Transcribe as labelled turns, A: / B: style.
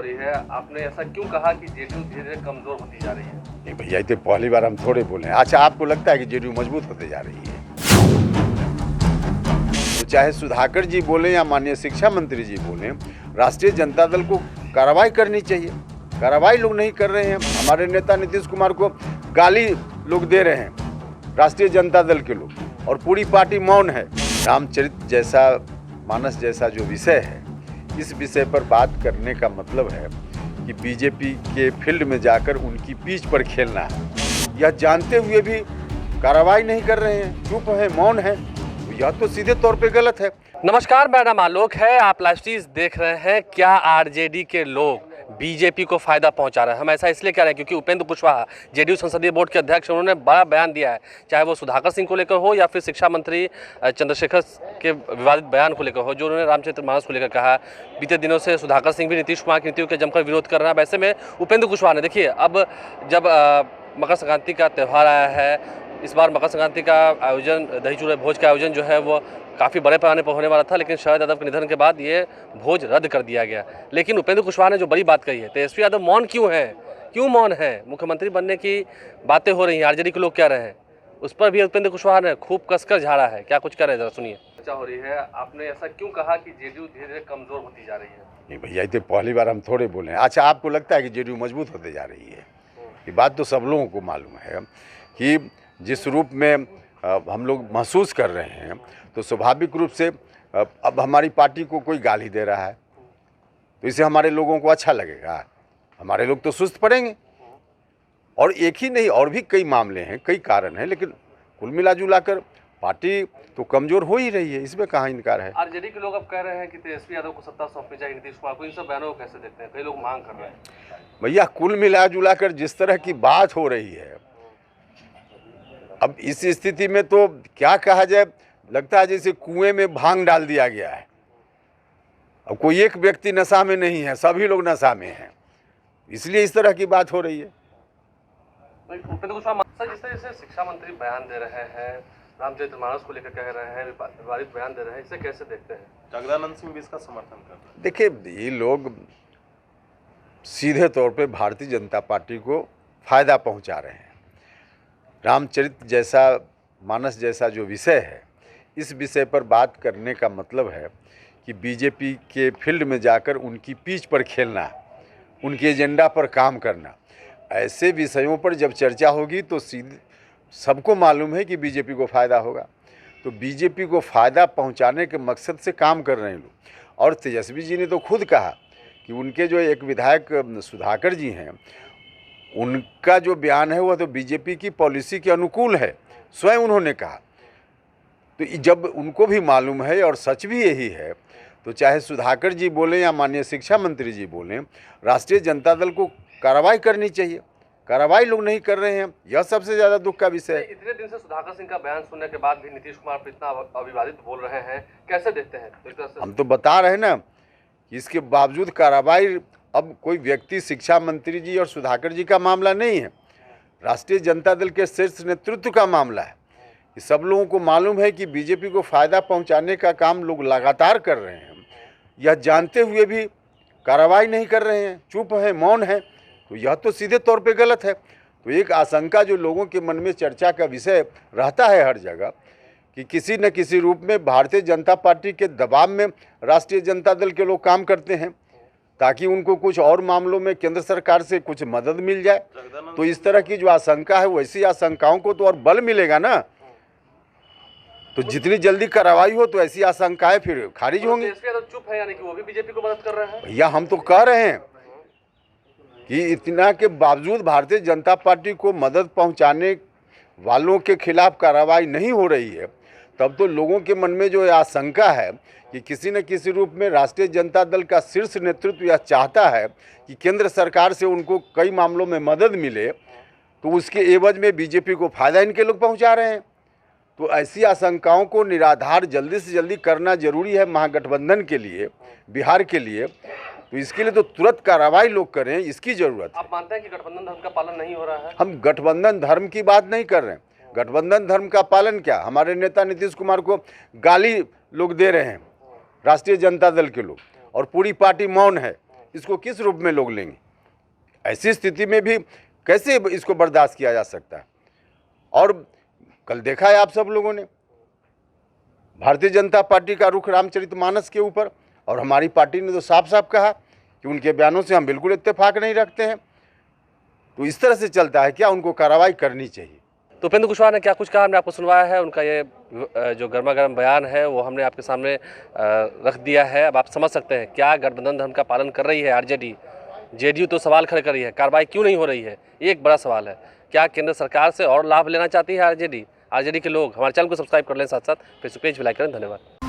A: हो रही है, आपने ऐसा क्यों कहा कि जेडीयू धीरे धीरे कमजोर होती जा रही है?
B: नहीं भैया, ये तो पहली बार हम थोड़े बोले हैं। अच्छा, आपको लगता है कि जेडीयू मजबूत होते जा रही है? तो चाहे सुधाकर जी बोले या माननीय शिक्षा मंत्री जी बोले, राष्ट्रीय जनता दल को कार्रवाई करनी चाहिए। कार्रवाई लोग नहीं कर रहे हैं। हमारे नेता नीतीश कुमार को गाली लोग दे रहे हैं, राष्ट्रीय जनता दल के लोग, और पूरी पार्टी मौन है। रामचरित जैसा, मानस जैसा जो विषय है, इस विषय पर बात करने का मतलब है कि बीजेपी के फील्ड में जाकर उनकी पिच पर खेलना है। यह जानते हुए भी कार्रवाई नहीं कर रहे हैं, चुप है, मौन है, तो यह तो सीधे तौर पे गलत है।
A: नमस्कार, मेरा नाम आलोक है। आप लाइव स्ट्रीम देख रहे हैं। क्या आरजेडी के लोग बीजेपी को फायदा पहुंचा रहे हैं? हम ऐसा इसलिए कह रहे हैं क्योंकि उपेंद्र कुशवाहा जेडीयू संसदीय बोर्ड के अध्यक्ष, उन्होंने बड़ा बयान दिया है, चाहे वो सुधाकर सिंह को लेकर हो या फिर शिक्षा मंत्री चंद्रशेखर के विवादित बयान को लेकर हो, जो उन्होंने रामचरितमानस को लेकर कहा। बीते दिनों से सुधाकर सिंह भी नीतीश कुमार की नीतियों के जमकर विरोध कर रहा है। वैसे में उपेंद्र कुशवाहा ने, देखिए, अब जब मकर संक्रांति का त्यौहार आया है, इस बार मकर संक्रांति का आयोजन, दही चूड़ा भोज का आयोजन जो है वो काफ़ी बड़े पैमाने पर होने वाला था, लेकिन शरद यादव के निधन के बाद ये भोज रद्द कर दिया गया। लेकिन उपेंद्र कुशवाहा ने जो बड़ी बात कही है, तेजस्वी यादव मौन क्यों है? क्यों मौन है? मुख्यमंत्री बनने की बातें हो रही हैं, आरजेडी के लोग कह रहे हैं, उस पर भी उपेंद्र कुशवाहा ने खूब कसकर झाड़ा है। क्या कुछ कह रहे हैं, जरा सुनिए। चर्चा हो रही है, आपने ऐसा क्यों कहा कि जेडीयू धीरे धीरे कमजोर होती जा रही है?
B: नहीं भैया, ये तो पहली बार हम थोड़े बोले हैं। अच्छा, आपको लगता है कि जेडीयू मजबूत होते जा रही है? ये बात तो सब लोगों को मालूम है कि जिस रूप में हम लोग महसूस कर रहे हैं, तो स्वाभाविक रूप से अब हमारी पार्टी को कोई गाली दे रहा है तो इसे हमारे लोगों को अच्छा लगेगा? हमारे लोग तो सुस्त पड़ेंगे। और एक ही नहीं, और भी कई मामले हैं, कई कारण हैं, लेकिन कुल मिला जुला कर पार्टी तो कमज़ोर हो ही रही है, इसमें कहाँ इनकार है।
A: आरजेडी के लोग अब कह रहे हैं कि तेजस्वी यादव को सत्ता सौंपनी चाहिए, नीतीश कुमार को। इन सब बयानों को कैसे देखते हैं? कई लोग मांग कर रहे हैं।
B: भैया, कुल मिला जुला कर जिस तरह की बात हो रही है, अब इस स्थिति में तो क्या कहा जाए, लगता है जैसे कुएं में भांग डाल दिया गया है। अब कोई एक व्यक्ति नशा में नहीं है, सभी लोग नशा में हैं, इसलिए इस तरह की बात हो रही है।
A: उपेंद्र कुशवाहा सर, जिस तरह से शिक्षा मंत्री बयान दे रहे हैं, रामचरितमानस को लेकर कह रहे हैं, विवादित बयान दे रहे हैं, इसे कैसे देखते हैं?
C: जगदानंद सिंह भी इसका समर्थन कर रहे हैं।
B: देखिए, ये लोग सीधे तौर पे भारतीय जनता पार्टी को फायदा पहुंचा रहे हैं। रामचरित जैसा, मानस जैसा जो विषय है, इस विषय पर बात करने का मतलब है कि बीजेपी के फील्ड में जाकर उनकी पिच पर खेलना, उनके एजेंडा पर काम करना। ऐसे विषयों पर जब चर्चा होगी तो सीधे सबको मालूम है कि बीजेपी को फ़ायदा होगा। तो बीजेपी को फ़ायदा पहुंचाने के मकसद से काम कर रहे हैं लोग। और तेजस्वी जी ने तो खुद कहा कि उनके जो एक विधायक सुधाकर जी हैं, उनका जो बयान है वह तो बीजेपी की पॉलिसी के अनुकूल है, स्वयं उन्होंने कहा। तो जब उनको भी मालूम है और सच भी यही है, तो चाहे सुधाकर जी बोले या माननीय शिक्षा मंत्री जी बोले, राष्ट्रीय जनता दल को कार्रवाई करनी चाहिए। कार्रवाई लोग नहीं कर रहे हैं, यह सबसे ज़्यादा दुख का विषय है।
A: इतने दिन से सुधाकर सिंह का बयान सुनने के बाद भी नीतीश कुमार पर इतना अविवादित बोल रहे हैं, कैसे देखते हैं? तो
B: हम तो बता रहे हैं ना कि इसके बावजूद कार्रवाई, अब कोई व्यक्ति, शिक्षा मंत्री जी और सुधाकर जी का मामला नहीं है, राष्ट्रीय जनता दल के शीर्ष नेतृत्व का मामला है। कि सब लोगों को मालूम है कि बीजेपी को फ़ायदा पहुंचाने का काम लोग लगातार कर रहे हैं, यह जानते हुए भी कार्रवाई नहीं कर रहे हैं, चुप है, मौन है, तो यह तो सीधे तौर पे गलत है। तो एक आशंका जो लोगों के मन में चर्चा का विषय रहता है हर जगह, कि किसी न किसी रूप में भारतीय जनता पार्टी के दबाव में राष्ट्रीय जनता दल के लोग काम करते हैं, ताकि उनको कुछ और मामलों में केंद्र सरकार से कुछ मदद मिल जाए। तो इस तरह की जो आशंका है, वैसी आशंकाओं को तो और बल मिलेगा ना। तो जितनी जल्दी कार्रवाई हो तो ऐसी आशंकाएं फिर खारिज होंगी।
A: तो चुप है, यानी कि वो भी बीजेपी को मदद कर रहे हैं।
B: भैया, हम तो कह रहे हैं कि इतना के बावजूद भारतीय जनता पार्टी को मदद पहुंचाने वालों के खिलाफ कार्रवाई नहीं हो रही है, तब तो लोगों के मन में जो आशंका है कि किसी न किसी रूप में राष्ट्रीय जनता दल का शीर्ष नेतृत्व यह चाहता है कि केंद्र सरकार से उनको कई मामलों में मदद मिले, तो उसके एवज में बीजेपी को फ़ायदा इनके लोग पहुंचा रहे हैं। तो ऐसी आशंकाओं को निराधार जल्दी से जल्दी करना जरूरी है महागठबंधन के लिए, बिहार के लिए। तो इसके लिए तो तुरंत कार्रवाई लोग करें, इसकी ज़रूरत है।
A: आप मानते हैं कि गठबंधन धर्म का पालन नहीं हो रहा है?
B: हम गठबंधन धर्म की बात नहीं कर रहे हैं। गठबंधन धर्म का पालन क्या, हमारे नेता नीतीश कुमार को गाली लोग दे रहे हैं, राष्ट्रीय जनता दल के लोग, और पूरी पार्टी मौन है, इसको किस रूप में लोग लेंगे? ऐसी स्थिति में भी कैसे इसको बर्दाश्त किया जा सकता है? और कल देखा है आप सब लोगों ने भारतीय जनता पार्टी का रुख रामचरितमानस के ऊपर, और हमारी पार्टी ने तो साफ साफ कहा कि उनके बयानों से हम बिल्कुल इत्तेफाक नहीं रखते हैं। तो इस तरह से चलता है क्या? उनको कार्रवाई करनी चाहिए।
A: तो उपेंद्र कुशवाहा ने क्या कुछ कहा, हमने आपको सुनवाया है। उनका ये जो गर्मा गर्म बयान है वो हमने आपके सामने रख दिया है। अब आप समझ सकते हैं क्या गठबंधन धर्म का पालन कर रही है आरजेडी। जेडीयू तो सवाल खड़े कर रही है, कार्रवाई क्यों नहीं हो रही है, एक बड़ा सवाल है। क्या केंद्र सरकार से और लाभ लेना चाहती है आरजेडी के लोग? हमारे चैनल को सब्सक्राइब कर लें, साथ साथ फेसबुक पेज भी लाइक करें। धन्यवाद।